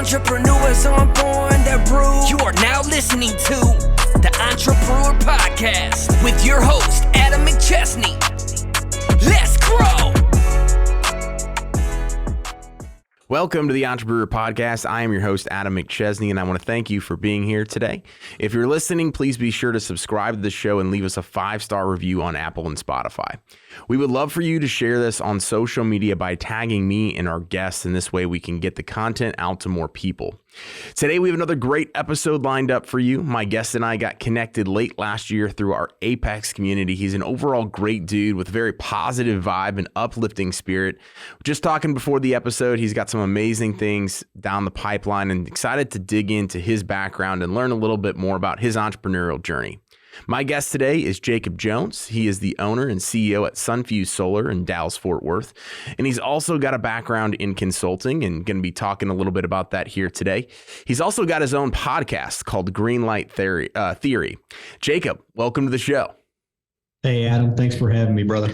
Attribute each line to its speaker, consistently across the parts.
Speaker 1: Entrepreneurs on born that brew. You are now listening to the Entrepreneur Podcast with your host, Adam McChesney. Let's grow!
Speaker 2: Welcome to the Entrepreneur Podcast. I am your host, Adam McChesney, and I want to thank you for being here today. If you're listening, please be sure to subscribe to the show and leave us a 5-star review on Apple and Spotify. We would love for you to share this on social media by tagging me and our guests, and this way we can get the content out to more people. Today, we have another great episode lined up for you. My guest and I got connected late last year through our Apex community. He's an overall great dude with a very positive vibe and uplifting spirit. Just talking before the episode, he's got some amazing things down the pipeline and excited to dig into his background and learn a little bit more about his entrepreneurial journey. My guest today is Jacob Jones. He is the owner and CEO at Sunfuse Solar in Dallas, Fort Worth. And he's also got a background in consulting and going to be talking a little bit about that here today. He's also got his own podcast called Green Light Theory. Jacob, welcome to the show.
Speaker 3: Hey, Adam. Thanks for having me, brother.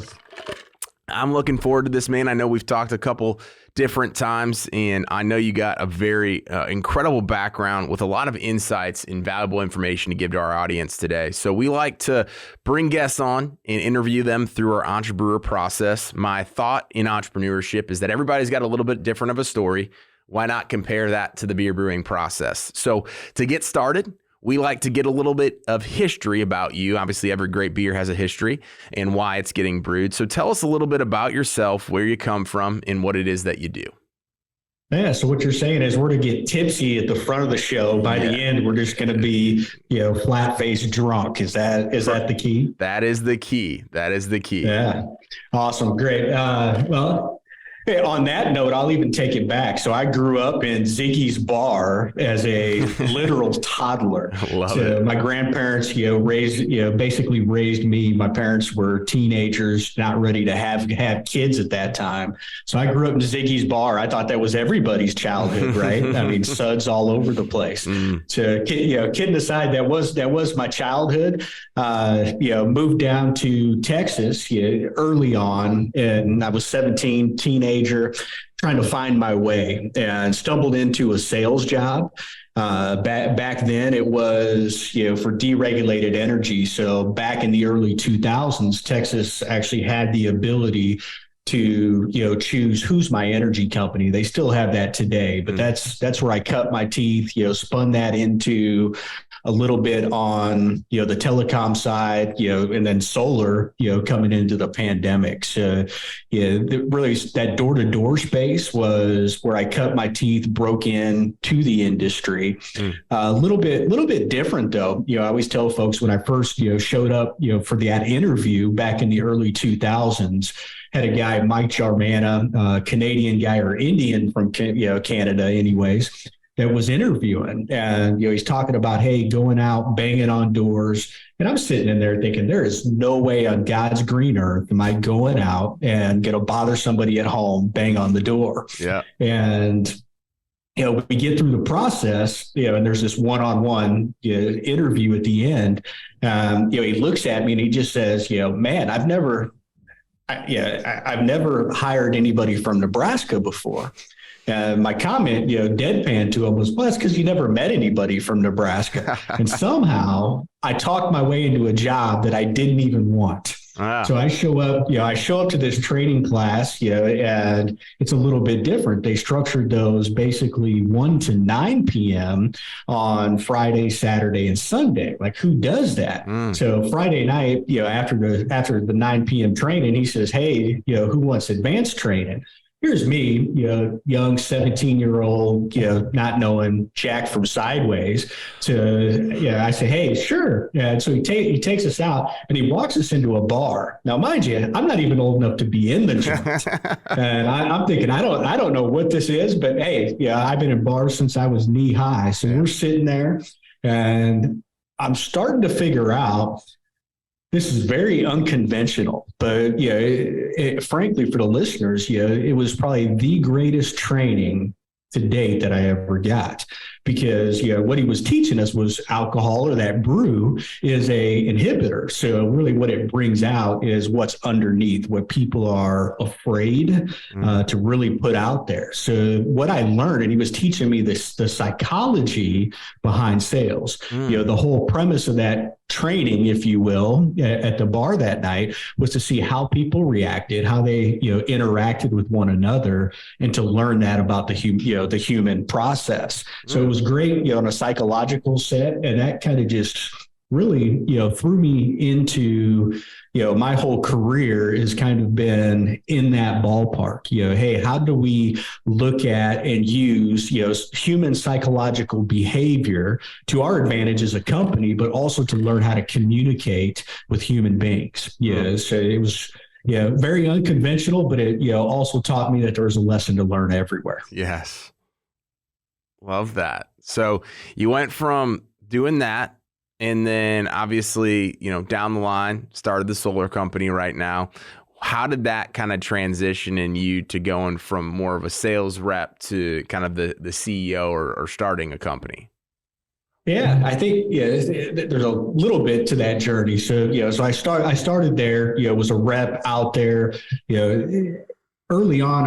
Speaker 2: I'm looking forward to this, man. I know we've talked a couple different times, and I know you got a very incredible background with a lot of insights and valuable information to give to our audience today. So we like to bring guests on and interview them through our entrepreneur process. My thought in entrepreneurship is that everybody's got a little bit different of a story. Why not compare that to the beer brewing process? So to get started, we like to get a little bit of history about you. Obviously, every great beer has a history and why it's getting brewed. So tell us a little bit about yourself, where you come from, and what it is that you do.
Speaker 3: Yeah, so what you're saying is we're to get tipsy at the front of the show. By the end, we're just going to be, flat-faced drunk. Is that the key?
Speaker 2: That is the key. That is the key.
Speaker 3: Yeah. Awesome. Great. Hey, on that note, I'll even take it back. So I grew up in Ziggy's Bar as a literal toddler.
Speaker 2: Love it.
Speaker 3: My grandparents, basically raised me. My parents were teenagers, not ready to have kids at that time. So I grew up in Ziggy's Bar. I thought that was everybody's childhood, right? I mean, suds all over the place. So, kidding aside, that was my childhood. Moved down to Texas early on, and I was 17, teenager, trying to find my way, and stumbled into a sales job. Back then it was, for deregulated energy. So back in the early 2000s, Texas actually had the ability to, choose who's my energy company. They still have that today, but that's where I cut my teeth, spun that into a little bit on, the telecom side, and then solar, coming into the pandemic. So, really that door-to-door space was where I cut my teeth, broke in to the industry. A little bit different though. I always tell folks when I first, showed up, for that interview back in the early 2000s, had a guy, Mike Jarmana, Canadian guy or Indian from, Canada anyways, that was interviewing, and, he's talking about, hey, going out, banging on doors. And I'm sitting in there thinking, there is no way on God's green earth am I going out and going to bother somebody at home, bang on the door. Yeah. And, we get through the process, and there's this one-on-one interview at the end. He looks at me and he just says, man, I've never hired anybody from Nebraska before. My comment, deadpan to him was, well, that's because you never met anybody from Nebraska. And somehow I talked my way into a job that I didn't even want. So I show up to this training class, and it's a little bit different. They structured those basically 1 to 9 p.m. on Friday, Saturday, and Sunday. Like, who does that? So Friday night, after the 9 p.m. training, he says, hey, who wants advanced training? Here's me, young 17-year-old, not knowing jack from sideways. I say, hey, sure. And so he takes us out and he walks us into a bar. Now, mind you, I'm not even old enough to be in the joint. And I'm thinking, I don't know what this is, but hey, I've been in bars since I was knee high. So we're sitting there and I'm starting to figure out, this is very unconventional, but frankly, for the listeners, it was probably the greatest training to date that I ever got, because what he was teaching us was alcohol, or that brew is a inhibitor. So really what it brings out is what's underneath, what people are afraid to really put out there. So what I learned, and he was teaching me the psychology behind sales, the whole premise of that training, if you will, at the bar that night was to see how people reacted, how they, interacted with one another, and to learn that about the human process. So it was great, on a psychological set, and that kind of just really, threw me into, my whole career has kind of been in that ballpark. Hey, how do we look at and use, human psychological behavior to our advantage as a company, but also to learn how to communicate with human beings. So it was, very unconventional, but it, also taught me that there's a lesson to learn everywhere.
Speaker 2: Yes. Love that. So you went from doing that, and then obviously, down the line, started the solar company right now. How did that kind of transition in you to going from more of a sales rep to kind of the CEO or starting a company?
Speaker 3: Yeah, I think there's a little bit to that journey. So so I started there. Was a rep out there. Early on,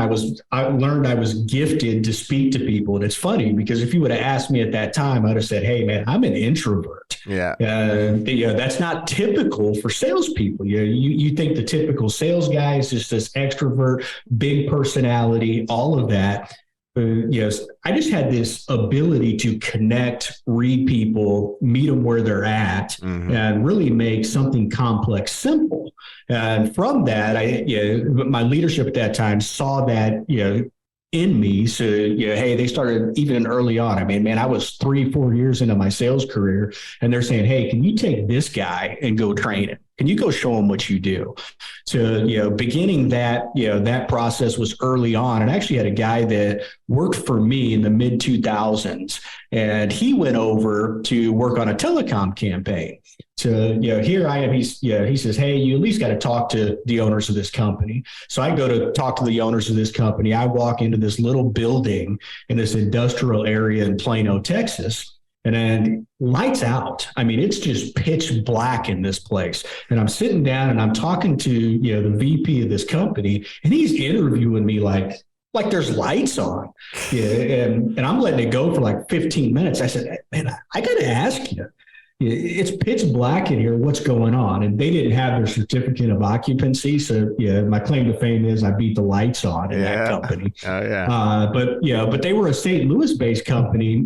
Speaker 3: I learned I was gifted to speak to people, and it's funny because if you would have asked me at that time, I'd have said, "Hey, man, I'm an introvert."
Speaker 2: Yeah,
Speaker 3: that's not typical for salespeople. You think the typical sales guy is just this extrovert, big personality, all of that. I just had this ability to connect, read people, meet them where they're at, and really make something complex simple. And from that, my leadership at that time saw that, in me. So, hey, they started even early on. I mean, man, I was 3-4 years into my sales career, and they're saying, hey, can you take this guy and go train him? Can you go show him what you do? So, beginning that, that process was early on. And I actually had a guy that worked for me in the mid 2000s, and he went over to work on a telecom campaign. So, here I am. He says, hey, you at least got to talk to the owners of this company. So I go to talk to the owners of this company. I walk into this little building in this industrial area in Plano, Texas. And then lights out. I mean, it's just pitch black in this place. And I'm sitting down and I'm talking to, the VP of this company, and he's interviewing me like there's lights on. And I'm letting it go for like 15 minutes. I said, man, I got to ask you. It's pitch black in here. What's going on? And they didn't have their certificate of occupancy. So, my claim to fame is I beat the lights on in that company. Oh, yeah. But they were a St. Louis-based company,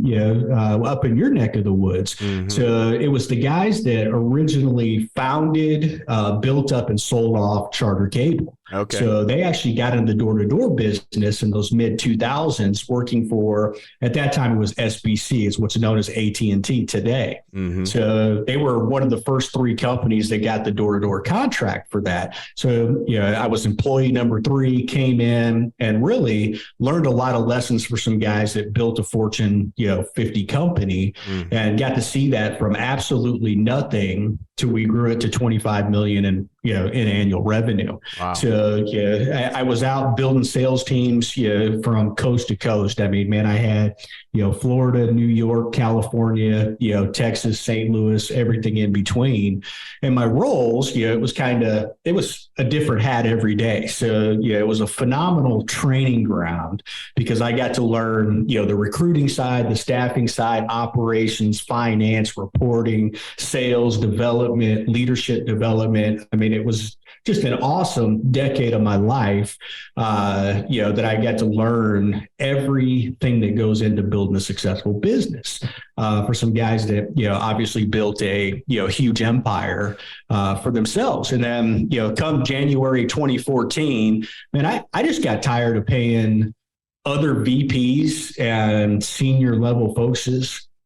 Speaker 3: up in your neck of the woods. So it was the guys that originally founded, built up, and sold off Charter Cable. Okay. So they actually got into the door-to-door business in those mid 2000s, working for, at that time it was SBC, is what's known as AT&T today. So they were one of the first 3 companies that got the door-to-door contract for that. So, I was employee number 3, came in and really learned a lot of lessons for some guys that built a Fortune, 50 company, and got to see that from absolutely nothing to we grew it to 25 million in annual revenue. Wow. So I was out building sales teams, from coast to coast. I mean, man, I had, Florida, New York, California, Texas, St. Louis, everything in between. And my roles, it was a different hat every day. So, it was a phenomenal training ground because I got to learn, the recruiting side, the staffing side, operations, finance, reporting, sales, development, leadership development. I mean, it was just an awesome decade of my life, that I got to learn everything that goes into building a successful business. For some guys that, obviously built a, huge empire for themselves. And then, come January 2014, man, I just got tired of paying other VPs and senior level folks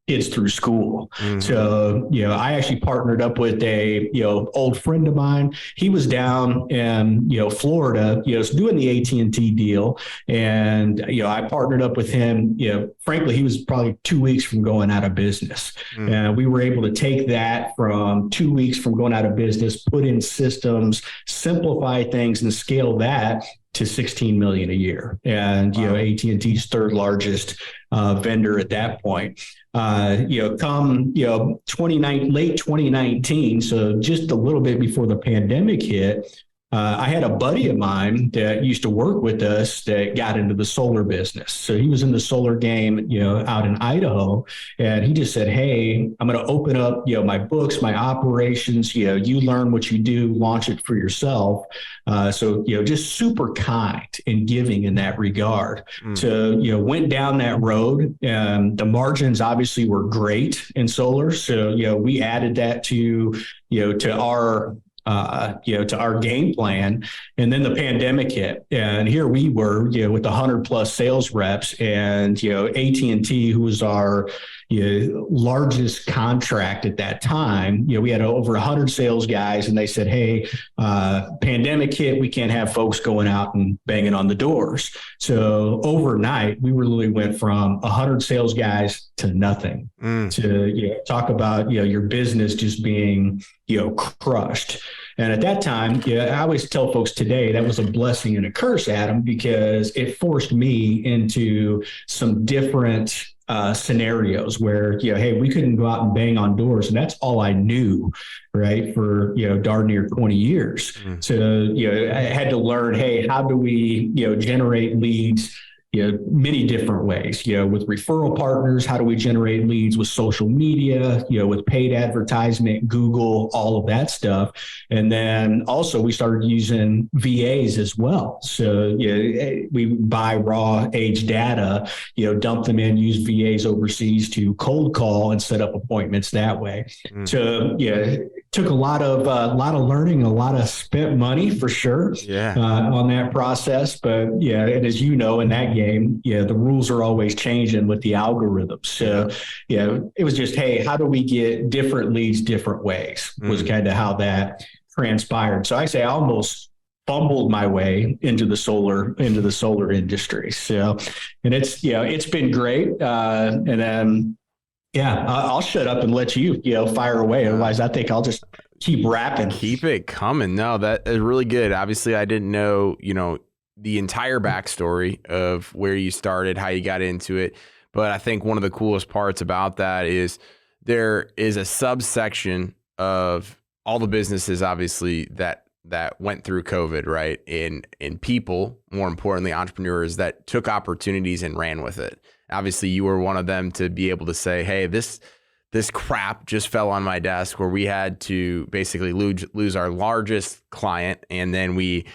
Speaker 3: kids through school. So, I actually partnered up with a, old friend of mine. He was down in, Florida, doing the AT&T deal. And, I partnered up with him. Frankly, he was probably 2 weeks from going out of business. And we were able to take that from 2 weeks from going out of business, put in systems, simplify things, and scale that to 16 million a year. And, you know, AT&T's third largest vendor at that point. Come, late 2019, so just a little bit before the pandemic hit, I had a buddy of mine that used to work with us that got into the solar business. So he was in the solar game, out in Idaho. And he just said, hey, I'm going to open up, my books, my operations, you learn what you do, launch it for yourself. So just super kind and giving in that regard. So, went down that road. The margins obviously were great in solar. So, we added that to our game plan. And then the pandemic hit. And here we were, with 100 plus sales reps and, AT&T, who was our largest contract at that time. We had over 100 sales guys and they said, hey, pandemic hit, we can't have folks going out and banging on the doors. So overnight, we really went from 100 sales guys to nothing to, talk about, your business just being, crushed. And at that time, I always tell folks today that was a blessing and a curse, Adam, because it forced me into some different scenarios where, hey, we couldn't go out and bang on doors. And that's all I knew, right, for, darn near 20 years. So, I had to learn, hey, how do we, generate leads, many different ways, with referral partners, how do we generate leads with social media, with paid advertisement, Google, all of that stuff. And then also we started using VAs as well. So we buy raw age data, dump them in, use VAs overseas to cold call and set up appointments that way. So took a lot of learning, a lot of spent money for sure on that process. But and as you know, in that game, the rules are always changing with the algorithms. So, it was just, hey, how do we get different leads different ways was kind of how that transpired. So I say I almost fumbled my way into the solar industry. So, and it's been great. And then, I'll shut up and let you, fire away. Otherwise, I think I'll just keep rapping.
Speaker 2: Keep it coming. No, that is really good. Obviously, I didn't know, the entire backstory of where you started, how you got into it. But I think one of the coolest parts about that is there is a subsection of all the businesses, obviously, that went through COVID, right? And people, more importantly, entrepreneurs that took opportunities and ran with it. Obviously, you were one of them to be able to say, hey, this crap just fell on my desk where we had to basically lose our largest client. And then we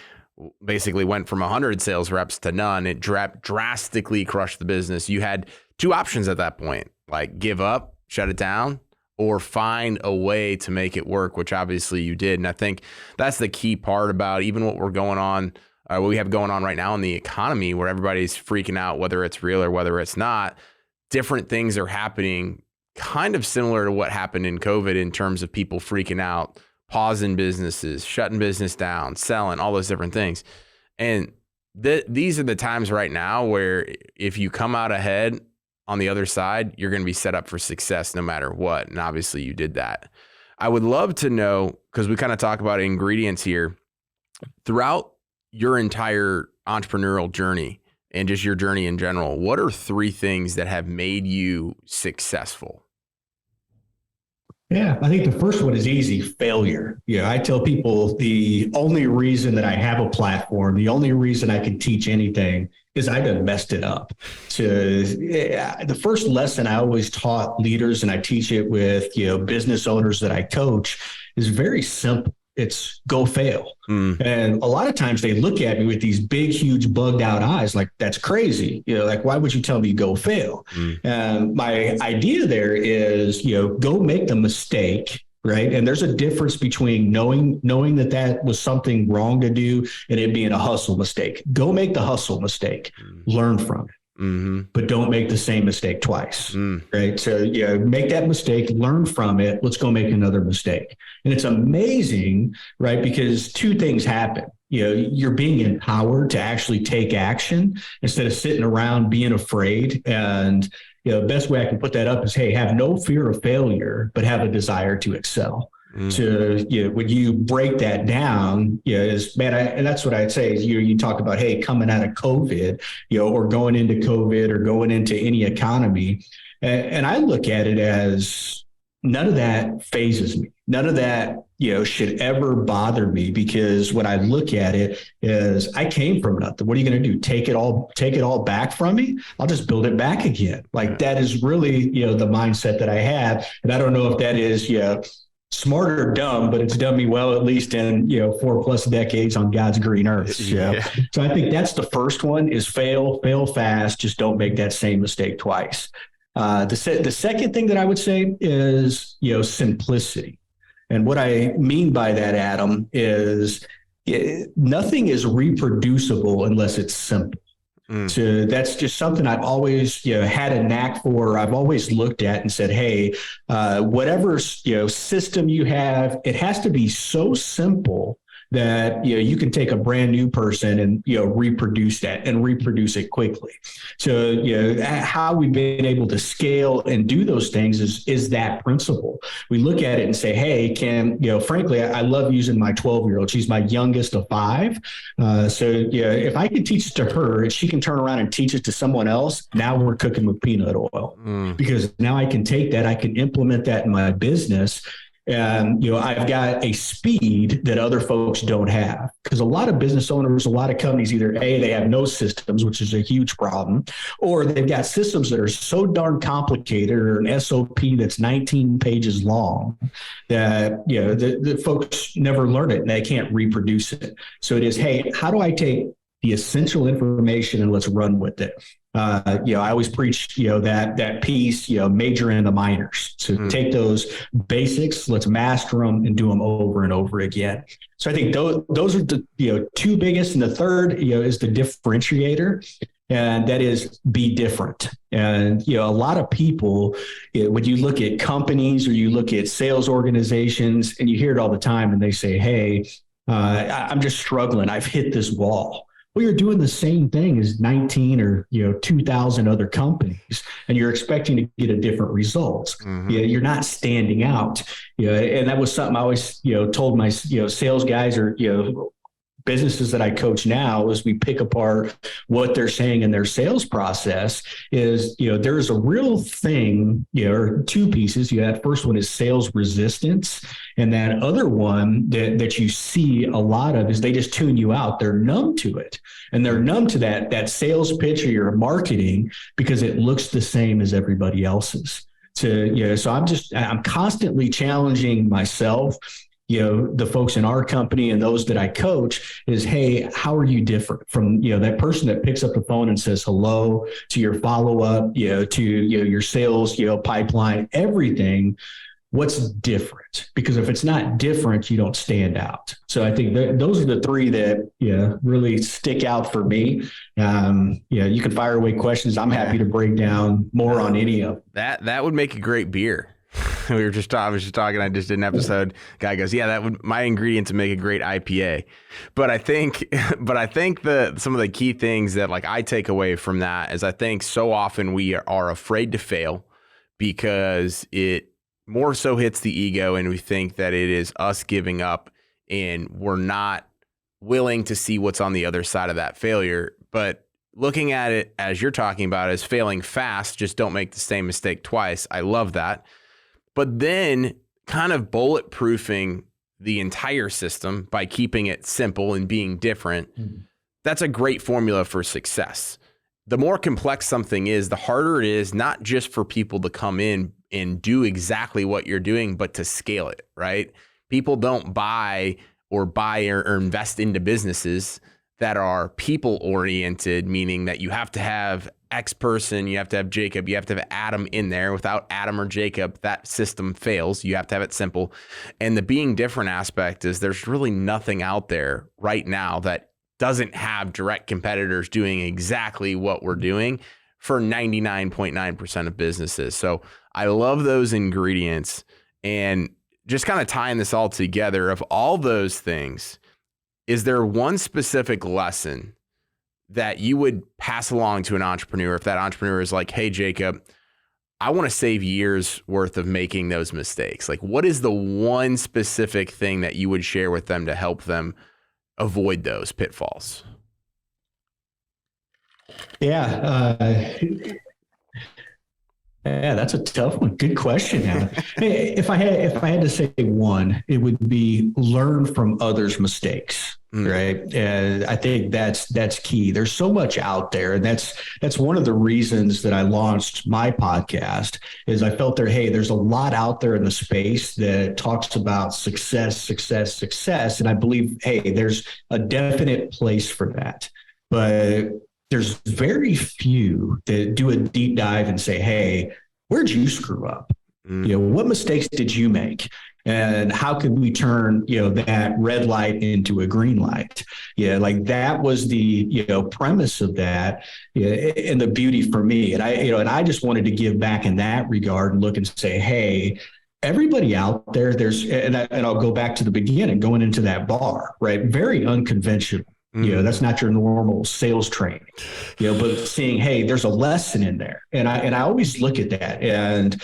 Speaker 2: basically went from 100 sales reps to none. It drastically crushed the business. You had two options at that point, like give up, shut it down, or find a way to make it work, which obviously you did. And I think that's the key part about even what what we have going on right now in the economy, where everybody's freaking out, whether it's real or whether it's not. Different things are happening kind of similar to what happened in COVID in terms of people freaking out, pausing businesses, shutting business down, selling, all those different things. And these are the times right now where if you come out ahead on the other side, you're going to be set up for success no matter what. And obviously you did that. I would love to know, because we kind of talk about ingredients here, throughout your entire entrepreneurial journey and just your journey in general, what are 3 things that have made you successful?
Speaker 3: Yeah, I think the first one is easy: failure. I tell people the only reason that I have a platform, the only reason I can teach anything is I done messed it up. So the first lesson I always taught leaders, and I teach it with, business owners that I coach, is very simple. It's go fail. And a lot of times they look at me with these big, huge bugged out eyes, like that's crazy. Like, why would you tell me go fail? And my idea there is, go make the mistake, right? And there's a difference between knowing that was something wrong to do and it being a hustle mistake. Go make the hustle mistake, learn from it. But don't make the same mistake twice, right? So, make that mistake, learn from it. Let's go make another mistake. And it's amazing, right? Because 2 things happen. You're being empowered to actually take action instead of sitting around being afraid. And, the best way I can put that up is, hey, have no fear of failure, but have a desire to excel. to, when you break that down, is, man, and that's what I'd say is you talk about, hey, coming out of COVID, or going into COVID or going into any economy. And I look at it as none of that phases me. None of that, should ever bother me, because when I look at it is I came from nothing. What are you going to do? Take it all back from me? I'll just build it back again. Like that is really, the mindset that I have. And I don't know if that is, smart or dumb, but it's done me well, at least in, 4+ decades on God's green earth. So I think that's the first one is fail fast. Just don't make that same mistake twice. The second thing that I would say is, simplicity. And what I mean by that, Adam, is nothing is reproducible unless it's simple. So that's just something I've always, had a knack for. I've always looked at and said, hey, whatever, system you have, it has to be so simple that, you can take a brand new person and, reproduce that and reproduce it quickly. So, how we've been able to scale and do those things is that principle. We look at it and say, hey, frankly, I love using my 12-year-old. She's my youngest of 5. So, if I can teach it to her and she can turn around and teach it to someone else, now we're cooking with peanut oil, because now I can take that, I can implement that in my business. And, I've got a speed that other folks don't have, because a lot of business owners, a lot of companies, either A, they have no systems, which is a huge problem, or they've got systems that are so darn complicated, or an SOP that's 19 pages long that, the folks never learn it and they can't reproduce it. So it is, hey, how do I take the essential information and let's run with it? I always preach, that piece, major in the minors. So take those basics, let's master them and do them over and over again. So I think those are the, 2 biggest. And the third, is the differentiator. And that is be different. And, a lot of people, when you look at companies or you look at sales organizations, and you hear it all the time, and they say, hey, I'm just struggling. I've hit this wall. Well, you're doing the same thing as 19 or 2,000 other companies, and you're expecting to get a different result. You're not standing out. And that was something I always told my sales guys or businesses that I coach now, as we pick apart what they're saying in their sales process is, there's a real thing, or 2 pieces. That first one is sales resistance. And that other one that you see a lot of is they just tune you out. They're numb to it. And they're numb to that sales pitch or your marketing, because it looks the same as everybody else's. So I'm constantly challenging myself, the folks in our company and those that I coach is, hey, how are you different from, that person that picks up the phone and says hello, to your follow-up, to, your sales, pipeline, everything. What's different? Because if it's not different, you don't stand out. So I think those are the 3 that, really stick out for me. You can fire away questions. I'm happy to break down more on any of them.
Speaker 2: That would make a great beer. I was just talking. I just did an episode. Guy goes, yeah, my ingredients would make a great IPA. But I think some of the key things that I take away from that is I think so often we are afraid to fail because it more so hits the ego, and we think that it is us giving up, and we're not willing to see what's on the other side of that failure. But looking at it as you're talking about as failing fast, just don't make the same mistake twice. I love that. But then kind of bulletproofing the entire system by keeping it simple and being different, that's a great formula for success. The more complex something is, the harder it is, not just for people to come in and do exactly what you're doing, but to scale it, right? People don't buy or invest into businesses that are people oriented, meaning that you have to have X person, you have to have Jacob, you have to have Adam in there. Without Adam or Jacob, that system fails. You have to have it simple. And the being different aspect is there's really nothing out there right now that doesn't have direct competitors doing exactly what we're doing for 99.9% of businesses. So I love those ingredients, and just kind of tying this all together. Of all those things, is there one specific lesson that you would pass along to an entrepreneur if that entrepreneur is like, hey, Jacob, I want to save years worth of making those mistakes. Like, what is the one specific thing that you would share with them to help them avoid those pitfalls?
Speaker 3: Yeah. Yeah, that's a tough one. Good question. Hey, if I had to say one, it would be learn from others' mistakes. Right. And I think that's key. There's so much out there. And that's one of the reasons that I launched my podcast is I felt there's a lot out there in the space that talks about success. And I believe, there's a definite place for that. But there's very few that do a deep dive and say, hey, where'd you screw up? What mistakes did you make? And how could we turn, that red light into a green light? Yeah, like that was the, premise of that, and the beauty for me. And I just wanted to give back in that regard and look and say, hey, everybody out there, and I'll go back to the beginning, going into that bar, right? Very unconventional. That's not your normal sales training, but seeing, hey, there's a lesson in there. And I always look at that and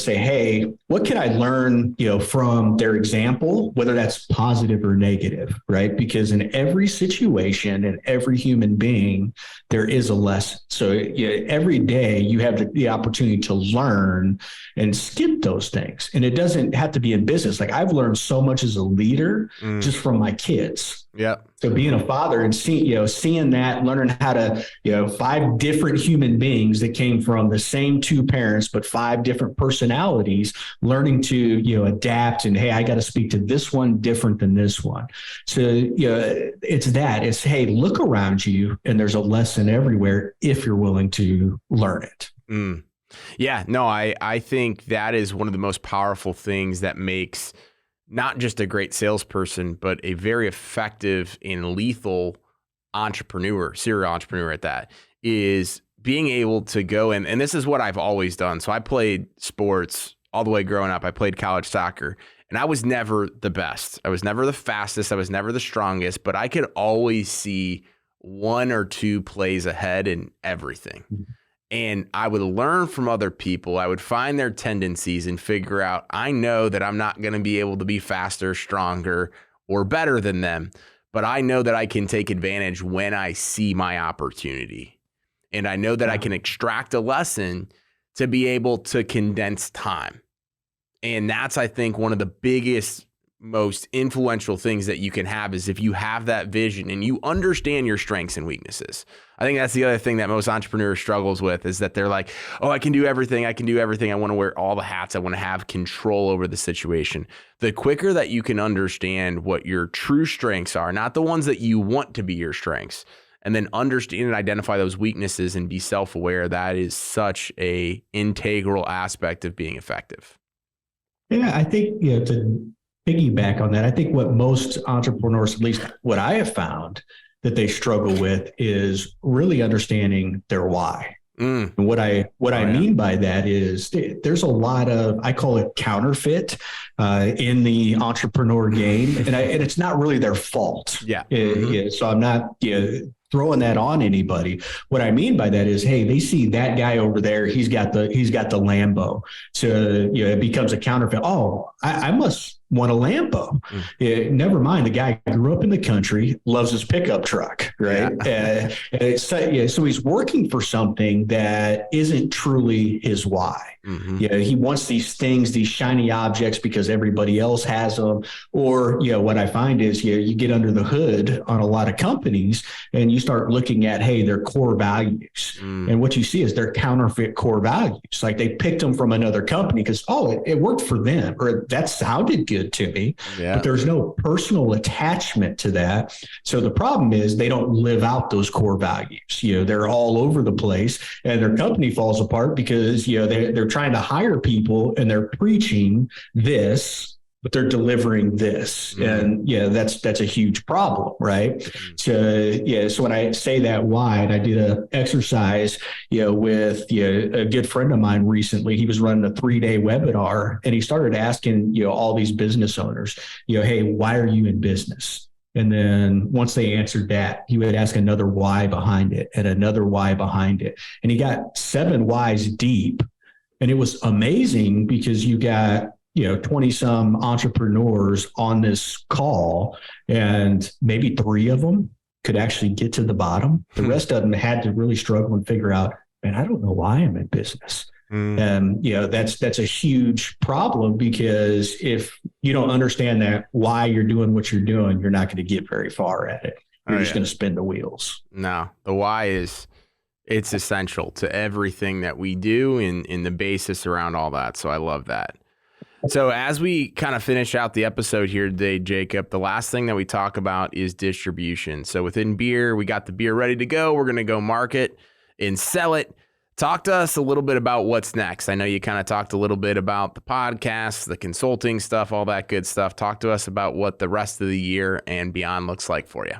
Speaker 3: say, hey, what can I learn, from their example, whether that's positive or negative, right? Because in every situation and every human being, there is a lesson. So every day you have the opportunity to learn and skip those things. And it doesn't have to be in business. Like I've learned so much as a leader just from my kids.
Speaker 2: Yeah.
Speaker 3: So being a father and seeing that, learning how to, 5 different human beings that came from the same 2 parents, but 5 different personalities, learning to, adapt and, hey, I got to speak to this one different than this one. So, it's, hey, look around you and there's a lesson everywhere if you're willing to learn it.
Speaker 2: Yeah, no, I think that is one of the most powerful things that makes not just a great salesperson, but a very effective and lethal serial entrepreneur at that, is being able to go and this is what I've always done. So I played sports all the way growing up. I played college soccer and I was never the best. I was never the fastest. I was never the strongest, but I could always see 1 or 2 plays ahead in everything. And I would learn from other people. I would find their tendencies and figure out, I know that I'm not going to be able to be faster, stronger, or better than them, but I know that I can take advantage when I see my opportunity. And I know that I can extract a lesson to be able to condense time. And that's, I think, one of the biggest, most influential things that you can have is if you have that vision and you understand your strengths and weaknesses. I think that's the other thing that most entrepreneurs struggles with is that they're like, oh, I can do everything. I want to wear all the hats. I want to have control over the situation. The quicker that you can understand what your true strengths are, not the ones that you want to be your strengths, and then understand and identify those weaknesses and be self-aware, that is such a integral aspect of being effective.
Speaker 3: Yeah, I think, to piggyback on that, I think what most entrepreneurs, at least what I have found that they struggle with, is really understanding their why. And what I mean by that is there's a lot of, I call it counterfeit in the entrepreneur game, and it's not really their fault. Yeah. So I'm not throwing that on anybody. What I mean by that is, hey, they see that guy over there. He's got the Lambo. So it becomes a counterfeit. Oh, I must want a Lambo. Never mind. The guy grew up in the country, loves his pickup truck, right? Yeah. So he's working for something that isn't truly his why. He wants these things, these shiny objects because everybody else has them. Or, what I find is you get under the hood on a lot of companies and you start looking at, hey, their core values. And what you see is their counterfeit core values. Like they picked them from another company because, it worked for them, or that sounded good to me, but there's no personal attachment to that. So the problem is they don't live out those core values. They're all over the place and their company falls apart because, they're trying to hire people and they're preaching this, but they're delivering this. And that's a huge problem, right? So when I say that why, and I did an exercise, with a good friend of mine recently. He was running a 3-day webinar and he started asking, all these business owners, hey, why are you in business? And then once they answered that, he would ask another why behind it and another why behind it. And he got 7 whys deep And it was amazing because you got, 20 some entrepreneurs on this call, and maybe 3 of them could actually get to the bottom. The rest of them had to really struggle and figure out, man, I don't know why I'm in business. And, that's a huge problem, because if you don't understand that why you're doing what you're doing, you're not going to get very far at it. You're just going to spin the wheels.
Speaker 2: No, the why it's essential to everything that we do in the basis around all that. So I love that. So as we kind of finish out the episode here today, Jacob, the last thing that we talk about is distribution. So within beer, we got the beer ready to go. We're going to go market and sell it. Talk to us a little bit about what's next. I know you kind of talked a little bit about the podcast, the consulting stuff, all that good stuff. Talk to us about what the rest of the year and beyond looks like for you.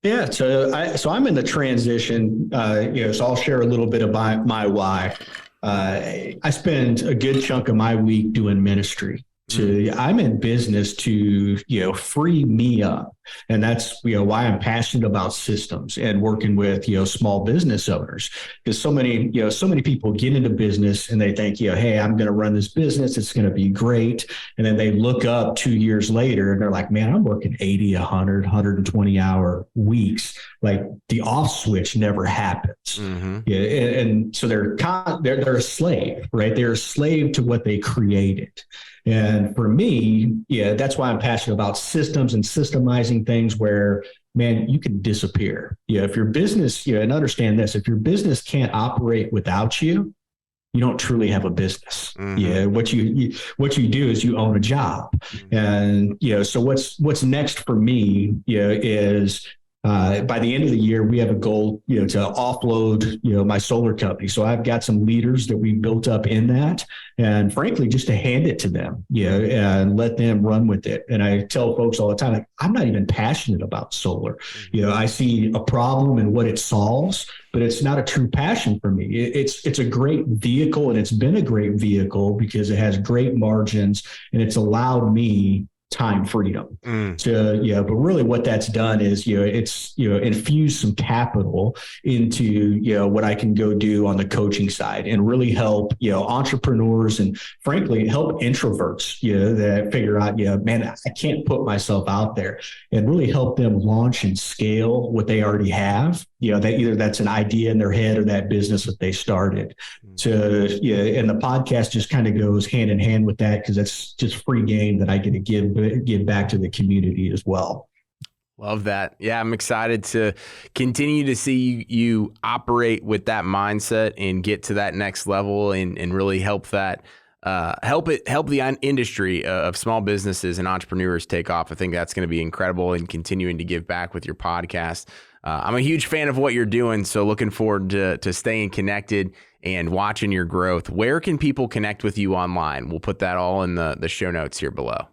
Speaker 3: Yeah, so I'm in the transition, so I'll share a little bit about my why. I spend a good chunk of my week doing ministry. I'm in business to, free me up. And that's, why I'm passionate about systems and working with, small business owners, because so many people get into business and they think, hey, I'm going to run this business. It's going to be great. And then they look up 2 years later and they're like, man, I'm working 80, 100, 120 hour weeks. Like the off switch never happens. Mm-hmm. Yeah. And so they're a slave, right? They're a slave to what they created. And for me, that's why I'm passionate about systems and systemizing things where, man, you can disappear. If your business, and understand this, if your business can't operate without you, you don't truly have a business. Mm-hmm. What you do is you own a job. Mm-hmm. And, so what's next for me, is by the end of the year, we have a goal, to offload, my solar company. So I've got some leaders that we built up in that, and frankly, just to hand it to them, and let them run with it. And I tell folks all the time, like, I'm not even passionate about solar. I see a problem and what it solves, but it's not a true passion for me. It's a great vehicle, and it's been a great vehicle because it has great margins, and it's allowed me time freedom. But really what that's done is, it's, infused some capital into, what I can go do on the coaching side and really help, entrepreneurs and frankly, help introverts, that figure out, man, I can't put myself out there, and really help them launch and scale what they already have. That either that's an idea in their head or that business that they started. And the podcast just kind of goes hand in hand with that, because that's just free game that I get to give back to the community as well.
Speaker 2: Love that. Yeah, I'm excited to continue to see you operate with that mindset and get to that next level and really help that. Help the industry of small businesses and entrepreneurs take off. I think that's going to be incredible, and continuing to give back with your podcast. I'm a huge fan of what you're doing, so looking forward to staying connected and watching your growth. Where can people connect with you online? We'll put that all in the show notes here below.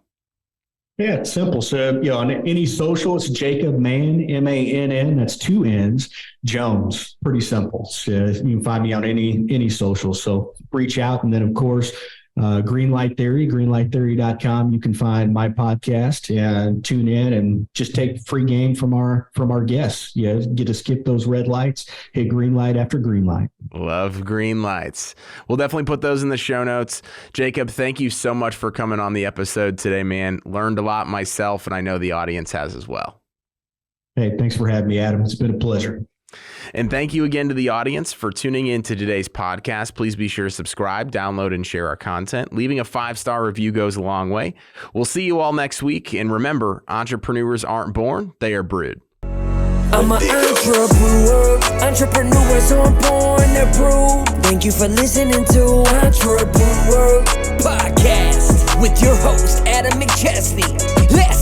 Speaker 3: Yeah, it's simple. So, on any social, it's Jacob Mann, MANN, that's 2 N's, Jones. Pretty simple. So you can find me on any social. So reach out. And then, of course, Greenlight Theory, greenlighttheory.com. You can find my podcast and tune in and just take free game from our guests. Get to skip those red lights, hit green light after green light.
Speaker 2: Love green lights. We'll definitely put those in the show notes. Jacob, thank you so much for coming on the episode today, man. Learned a lot myself, and I know the audience has as well.
Speaker 3: Hey, thanks for having me, Adam. It's been a pleasure.
Speaker 2: And thank you again to the audience for tuning in to today's podcast. Please be sure to subscribe, download, and share our content. Leaving a 5-star review goes a long way. We'll see you all next week. And remember, entrepreneurs aren't born, they are brewed.
Speaker 1: I'm an entrepreneur. Entrepreneurs aren't born, they're brewed. Thank you for listening to Entrepreneur Podcast with your host, Adam McChesney. Let's